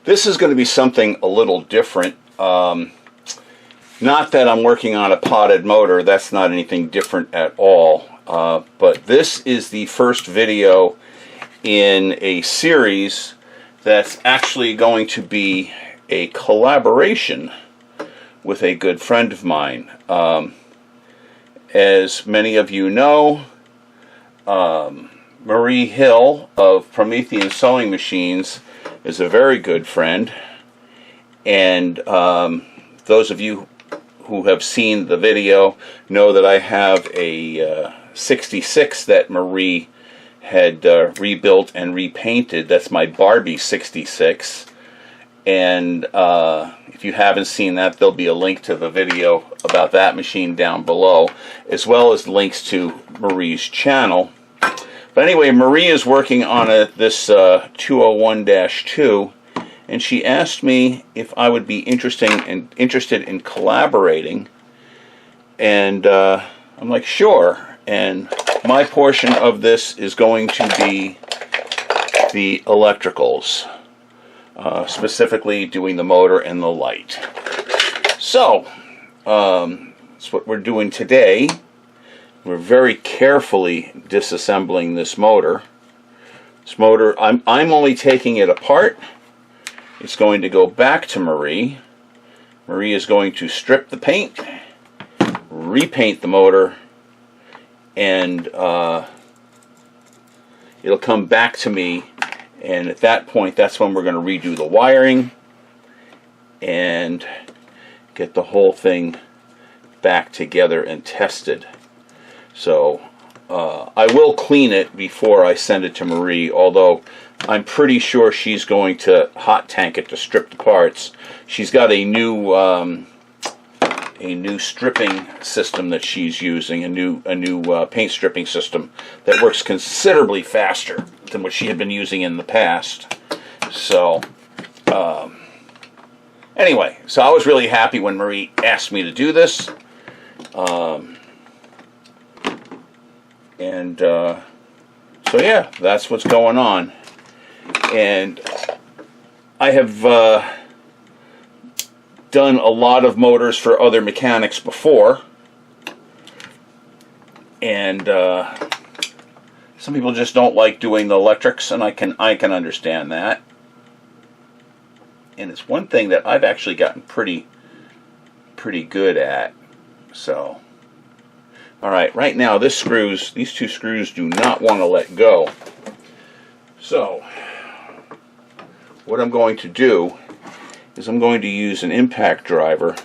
This is going to be something a little different. Not that I'm working on a potted motor, that's not anything different at all. But this is the first video in a series that's actually going to be a collaboration with a good friend of mine. As many of you know, Marie Hill of Promethean Sewing Machines is a very good friend, and those of you who have seen the video know that I have a 66 that Marie had rebuilt and repainted. That's my Barbie 66, and if you haven't seen that, there'll be a link to the video about that machine down below, as well as links to Marie's channel. But anyway, Marie is working on this 201-2, and she asked me if I would be interested in collaborating, and I'm like, sure. And my portion of this is going to be the electricals, specifically doing the motor and the light. So that's what we're doing today. We're very carefully disassembling this motor. This motor, I'm only taking it apart. It's going to go back to Marie. Marie is going to strip the paint, repaint the motor, and it'll come back to me. And at that point, that's when we're going to redo the wiring and get the whole thing back together and tested. So I will clean it before I send it to Marie, although I'm pretty sure she's going to hot tank it to strip the parts. She's got a new stripping system that she's using, a new paint stripping system that works considerably faster than what she had been using in the past. So anyway, so I was really happy when Marie asked me to do this. So yeah, that's what's going on. And I have done a lot of motors for other mechanics before, and some people just don't like doing the electrics, and I can understand that. And it's one thing that I've actually gotten pretty good at. So alright, right now these two screws do not want to let go. So what I'm going to do is I'm going to use an impact driver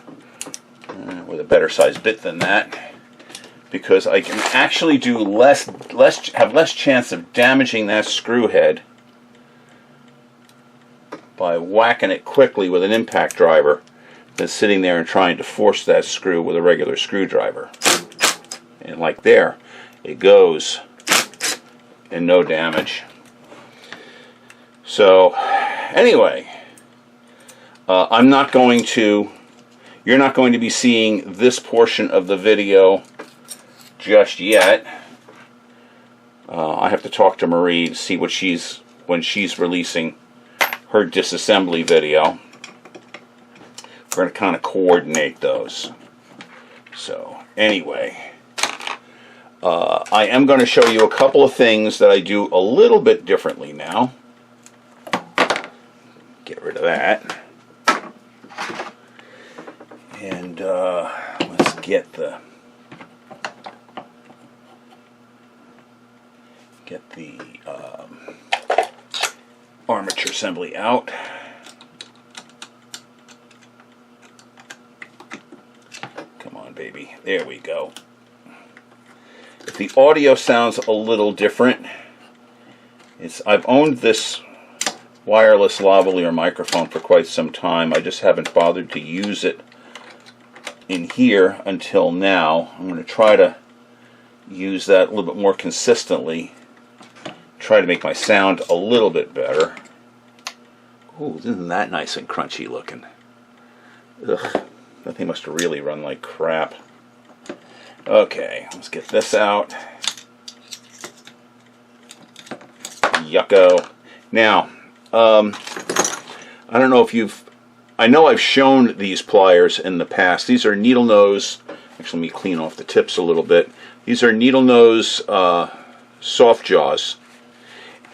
with a better size bit than that, because I can actually do have less chance of damaging that screw head by whacking it quickly with an impact driver than sitting there and trying to force that screw with a regular screwdriver. And like there, it goes, and no damage. So anyway, you're not going to be seeing this portion of the video just yet. I have to talk to Marie to see when she's releasing her disassembly video. We're going to kind of coordinate those. So anyway, I am going to show you a couple of things that I do a little bit differently now. Get rid of that. And let's get the armature assembly out. Come on, baby. There we go. If the audio sounds a little different, I've owned this wireless lavalier microphone for quite some time. I just haven't bothered to use it in here until now. I'm going to try to use that a little bit more consistently. Try to make my sound a little bit better. Ooh, isn't that nice and crunchy looking? Ugh, that thing must have really run like crap. Okay, let's get this out. Yucko. Now, I don't know if you've, I know I've shown these pliers in the past. These are needle nose, actually let me clean off the tips a little bit. These are needle nose soft jaws.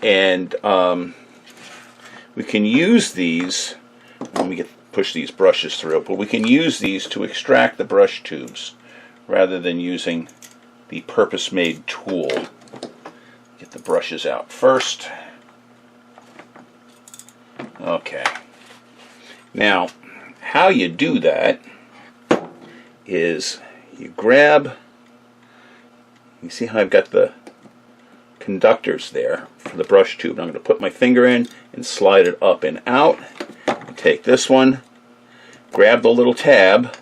And we can use these, let me push these brushes through, but we can use these to extract the brush tubes rather than using the purpose-made tool. Get the brushes out first. Okay. Now, how you do that is you grab, you see how I've got the conductors there for the brush tube. I'm going to put my finger in and slide it up and out. Take this one, grab the little tab.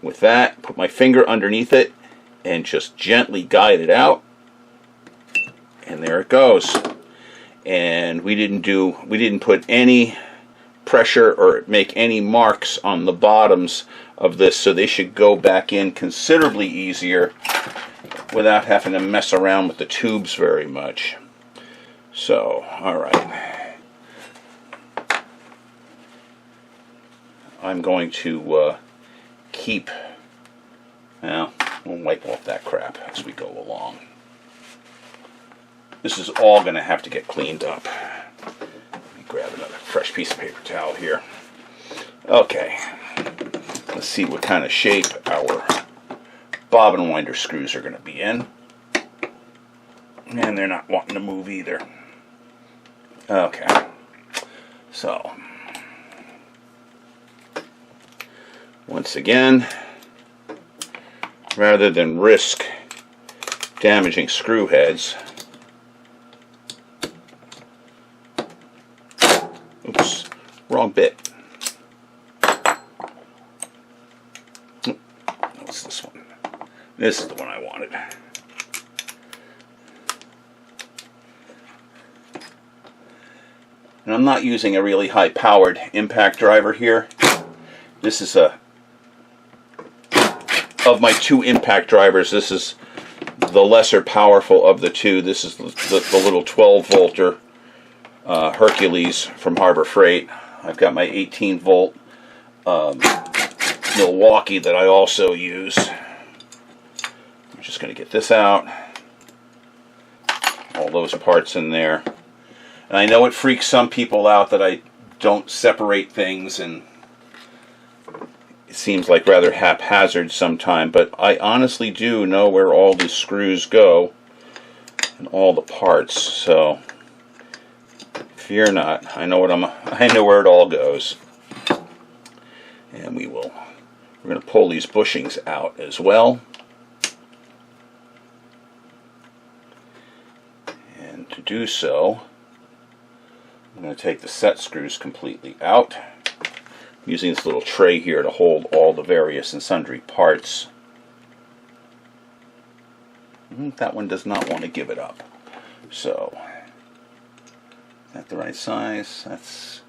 With that, put my finger underneath it and just gently guide it out. And there it goes. And we didn't put any pressure or make any marks on the bottoms of this, so they should go back in considerably easier without having to mess around with the tubes very much. So, alright. I'm going to keep, well, we'll wipe off that crap as we go along. This is all going to have to get cleaned up. Let me grab another fresh piece of paper towel here. Okay, let's see what kind of shape our bobbin winder screws are going to be in. And they're not wanting to move either. Okay, so once again, rather than risk damaging screw heads, oops, wrong bit. What's this one? This is the one I wanted. And I'm not using a really high-powered impact driver here. This is of my two impact drivers, this is the lesser powerful of the two. This is the little 12-volter Hercules from Harbor Freight. I've got my 18-volt Milwaukee that I also use. I'm just going to get this out. All those parts in there. And I know it freaks some people out that I don't separate things, and it seems like rather haphazard sometimes, but I honestly do know where all the screws go and all the parts, so fear not. I know where it all goes. And we're going to pull these bushings out as well. And to do so, I'm going to take the set screws completely out. I'm using this little tray here to hold all the various and sundry parts. That one does not want to give it up. So, is that the right size? That's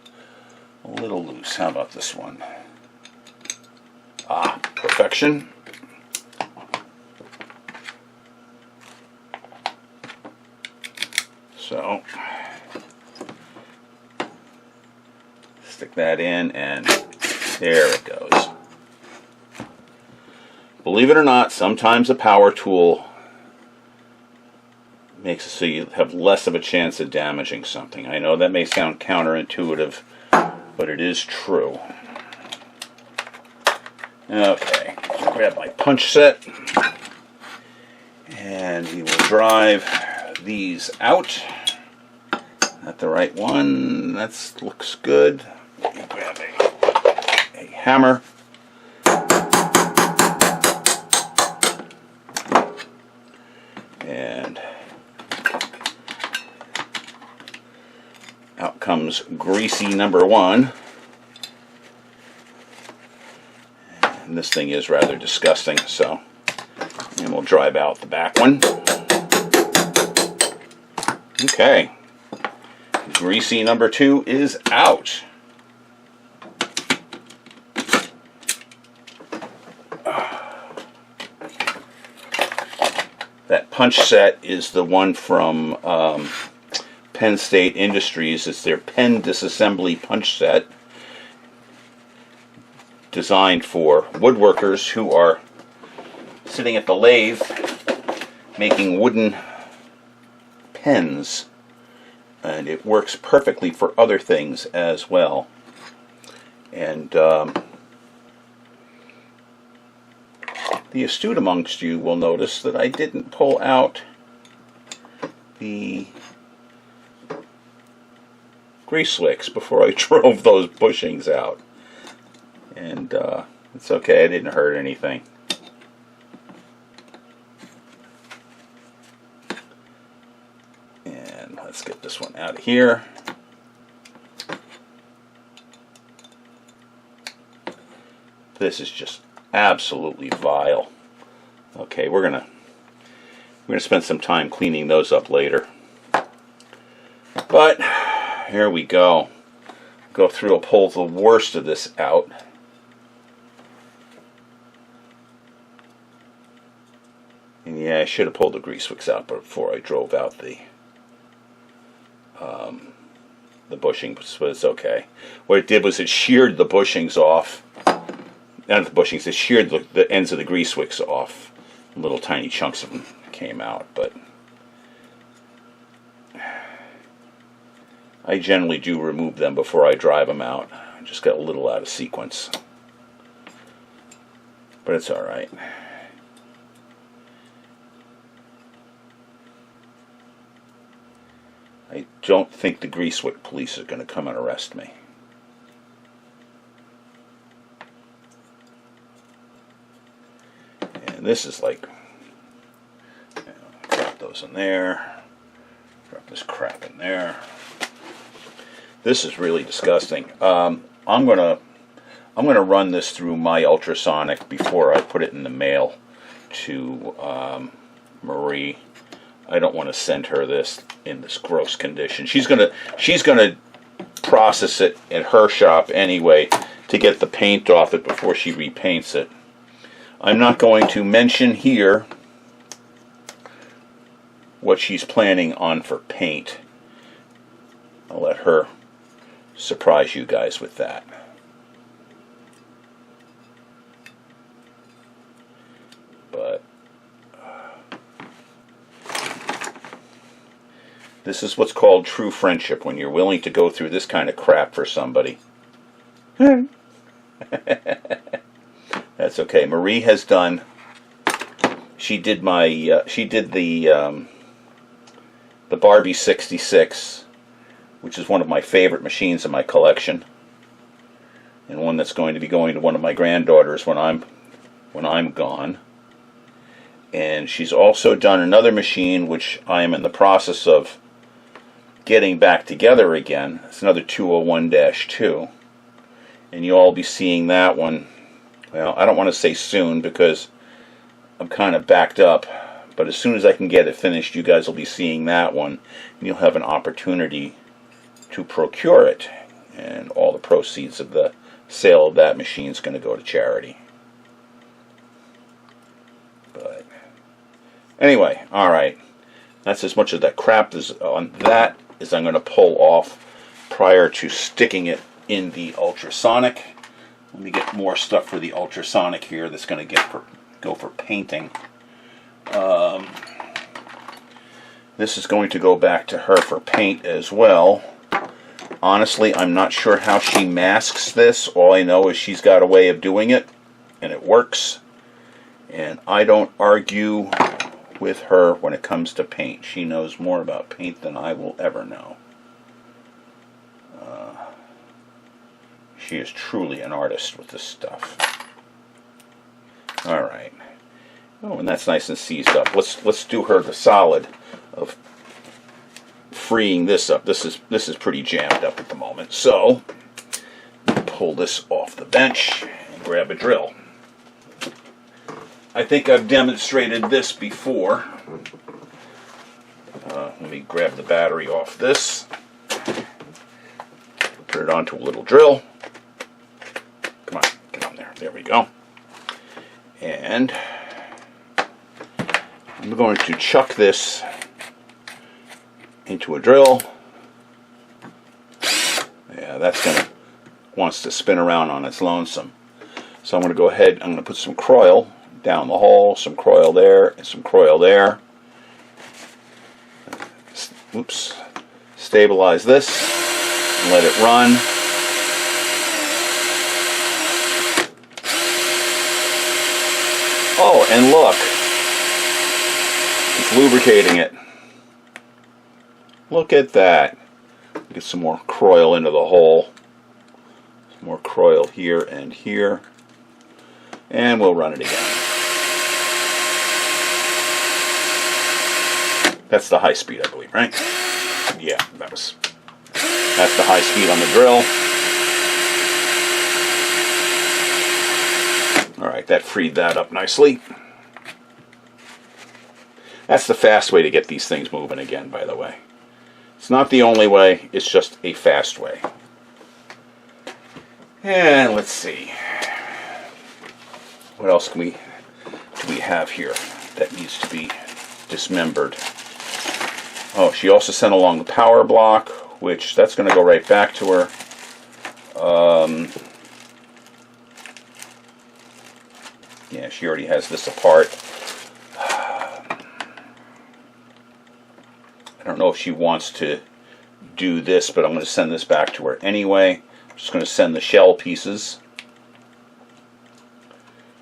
a little loose. How about this one? Ah, perfection. So, stick that in, and there it goes. Believe it or not, sometimes a power tool makes it so you have less of a chance of damaging something. I know that may sound counterintuitive, but it is true. Okay, grab my punch set, and we will drive these out. Not the right one. That looks good. Grab a hammer. And out comes greasy number one. And this thing is rather disgusting, so, and we'll drive out the back one. Okay. Greasy number two is out. That punch set is the one from Penn State Industries. It's their pen disassembly punch set, designed for woodworkers who are sitting at the lathe making wooden pens, and it works perfectly for other things as well. And the astute amongst you will notice that I didn't pull out the grease wicks before I drove those bushings out. And it's okay, I didn't hurt anything. And let's get this one out of here. This is just absolutely vile. Okay, we're gonna spend some time cleaning those up later. But here we go. Go through and pull the worst of this out. And yeah, I should have pulled the grease wicks out before I drove out the bushings, but it's okay. What it did was it sheared the bushings off. Not the bushings, it sheared the ends of the grease wicks off. Little tiny chunks of them came out, but I generally do remove them before I drive them out. I just got a little out of sequence. But it's alright. I don't think the grease wick police are going to come and arrest me. And this is like, drop those in there, drop this crap in there. This is really disgusting. I'm gonna run this through my ultrasonic before I put it in the mail to Marie. I don't want to send her this in this gross condition. She's gonna process it at her shop anyway to get the paint off it before she repaints it. I'm not going to mention here what she's planning on for paint. I'll let her surprise you guys with that. But this is what's called true friendship, when you're willing to go through this kind of crap for somebody. That's okay. Marie has done. She did my. She did the Barbie 66, which is one of my favorite machines in my collection, and one that's going to be going to one of my granddaughters when I'm gone. And she's also done another machine which I am in the process of getting back together again. It's another 201-2, and you'll all be seeing that one. Well, I don't want to say soon because I'm kind of backed up, but as soon as I can get it finished, you guys will be seeing that one, and you'll have an opportunity to procure it, and all the proceeds of the sale of that machine is going to go to charity. But anyway, alright, that's as much of that crap as on that as I'm going to pull off prior to sticking it in the ultrasonic. Let me get more stuff for the ultrasonic here that's going to go for painting. This is going to go back to her for paint as well. Honestly, I'm not sure how she masks this. All I know is she's got a way of doing it, and it works. And I don't argue with her when it comes to paint. She knows more about paint than I will ever know. She is truly an artist with this stuff. Alright. Oh, and that's nice and seized up. Let's do her the solid of freeing this up. This is pretty jammed up at the moment. So pull this off the bench and grab a drill. I think I've demonstrated this before. Let me grab the battery off this. Put it onto a little drill. Come on, get on there. There we go. And I'm going to chuck this into a drill that's going to wants to spin around on its lonesome. So I'm going to go ahead, I'm going to put some Kroil down the hole, some Kroil there, and some Kroil there. Oops. Stabilize this and let it run. Oh, and look, it's lubricating it. Look at that. Get some more Kroil into the hole. Some more Kroil here and here. And we'll run it again. That's the high speed, I believe, right? Yeah, that's the high speed on the drill. Alright, that freed that up nicely. That's the fast way to get these things moving again, by the way. It's not the only way, it's just a fast way. And let's see. What else do we have here that needs to be dismembered? Oh, she also sent along the power block, which that's going to go right back to her. Yeah, she already has this apart. I don't know if she wants to do this, but I'm going to send this back to her anyway. I'm just going to send the shell pieces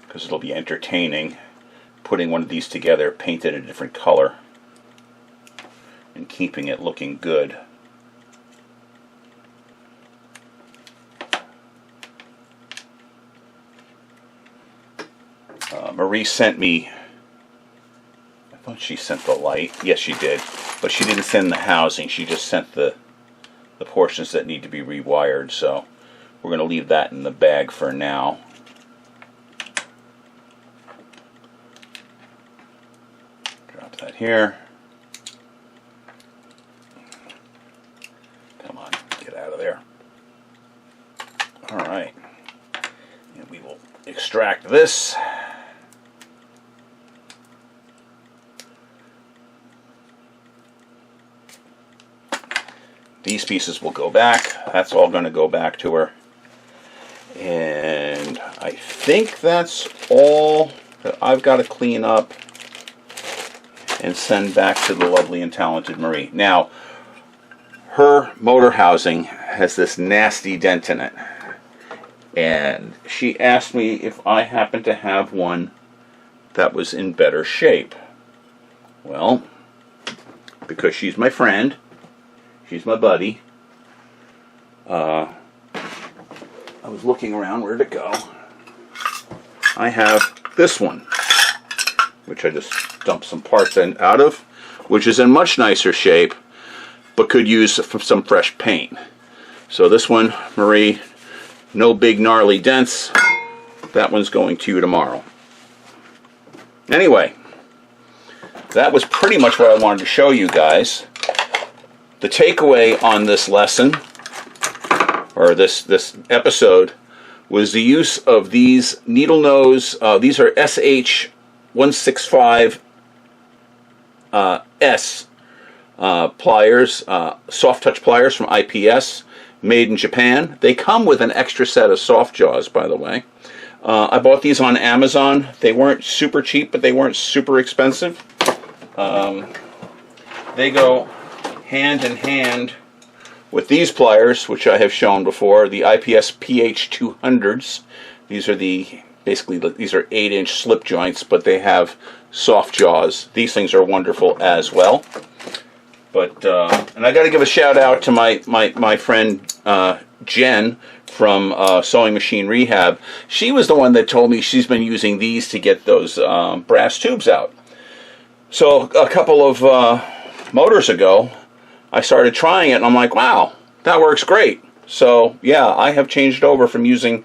because it'll be entertaining putting one of these together, painted a different color, and keeping it looking good. Marie sent me, I thought she sent the light. Yes, she did. But she didn't send the housing. She just sent the portions that need to be rewired. So we're going to leave that in the bag for now. Drop that here. Come on, get out of there. Alright. And we will extract this. These pieces will go back. That's all going to go back to her. And I think that's all that I've got to clean up and send back to the lovely and talented Marie. Now, her motor housing has this nasty dent in it. And she asked me if I happen to have one that was in better shape. Well, because she's my friend, she's my buddy. I was looking around, where'd it go? I have this one, which I just dumped some parts out of, which is in much nicer shape, but could use some fresh paint. So this one, Marie, no big gnarly dents. That one's going to you tomorrow. Anyway, that was pretty much what I wanted to show you guys. The takeaway on this lesson, or this episode, was the use of these needle nose, these are SH165 S pliers, soft touch pliers from IPS, made in Japan. They come with an extra set of soft jaws, by the way. I bought these on Amazon. They weren't super cheap, but they weren't super expensive. They go hand in hand with these pliers, which I have shown before, the IPS PH200s. These are basically these are 8-inch slip joints, but they have soft jaws. These things are wonderful as well. But and I got to give a shout out to my friend Jen from Sewing Machine Rehab. She was the one that told me she's been using these to get those brass tubes out. So a couple of motors ago, I started trying it, and I'm like, wow, that works great. So yeah, I have changed over from using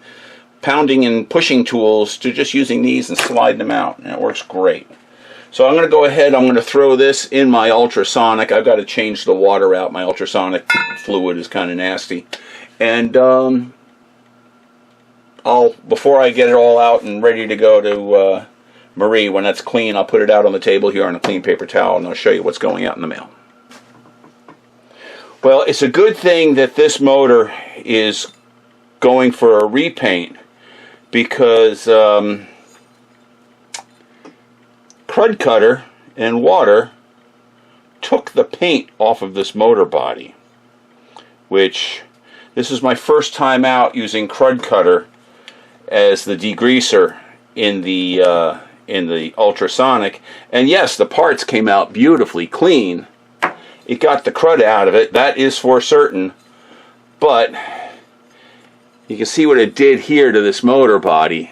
pounding and pushing tools to just using these and sliding them out, and it works great. So I'm going to go ahead, I'm going to throw this in my ultrasonic. I've got to change the water out. My ultrasonic fluid is kind of nasty. And before I get it all out and ready to go to Marie, when that's clean, I'll put it out on the table here on a clean paper towel, and I'll show you what's going out in the mail. Well, it's a good thing that this motor is going for a repaint, because Crud Cutter and water took the paint off of this motor body, which this is my first time out using Crud Cutter as the degreaser in the ultrasonic. And yes, the parts came out beautifully clean. It got the crud out of it, that is for certain. But you can see what it did here to this motor body.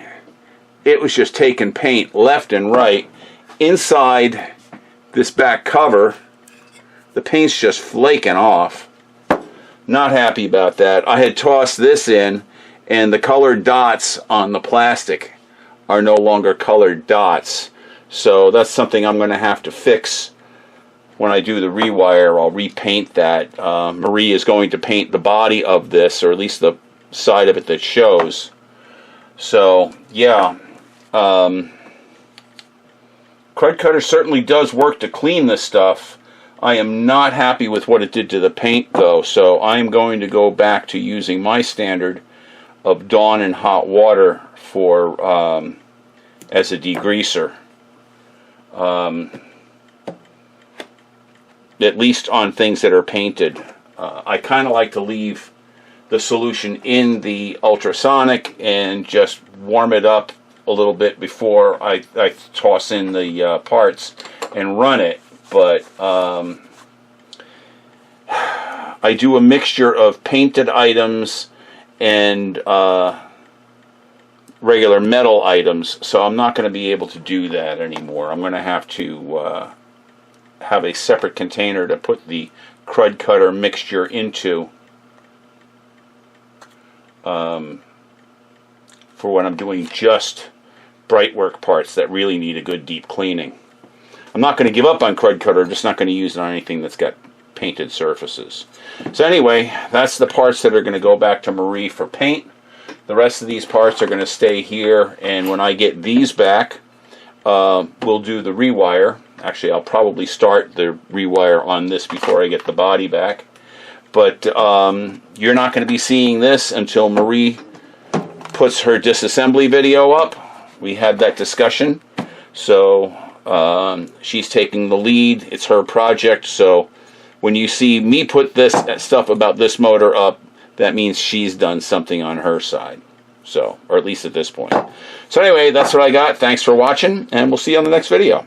It was just taking paint left and right. Inside this back cover, the paint's just flaking off. Not happy about that. I had tossed this in, and the colored dots on the plastic are no longer colored dots. So that's something I'm going to have to fix when I do the rewire. I'll repaint that. Marie is going to paint the body of this, or at least the side of it that shows. So yeah, Crud Cutter certainly does work to clean this stuff. I am not happy with what it did to the paint, though, so I'm going to go back to using my standard of Dawn and hot water for as a degreaser. At least on things that are painted. I kind of like to leave the solution in the ultrasonic and just warm it up a little bit before I toss in the parts and run it. But I do a mixture of painted items and regular metal items, so I'm not going to be able to do that anymore. I'm going to have a separate container to put the Crud Cutter mixture into for when I'm doing just Brightwork parts that really need a good deep cleaning. I'm not going to give up on Crud Cutter, I'm just not going to use it on anything that's got painted surfaces. So anyway, that's the parts that are going to go back to Marie for paint. The rest of these parts are going to stay here, and when I get these back, we'll do the rewire. Actually, I'll probably start the rewire on this before I get the body back. But you're not going to be seeing this until Marie puts her disassembly video up. We had that discussion. So she's taking the lead. It's her project. So when you see me put this stuff about this motor up, that means she's done something on her side. So, or at least at this point. So anyway, that's what I got. Thanks for watching, and we'll see you on the next video.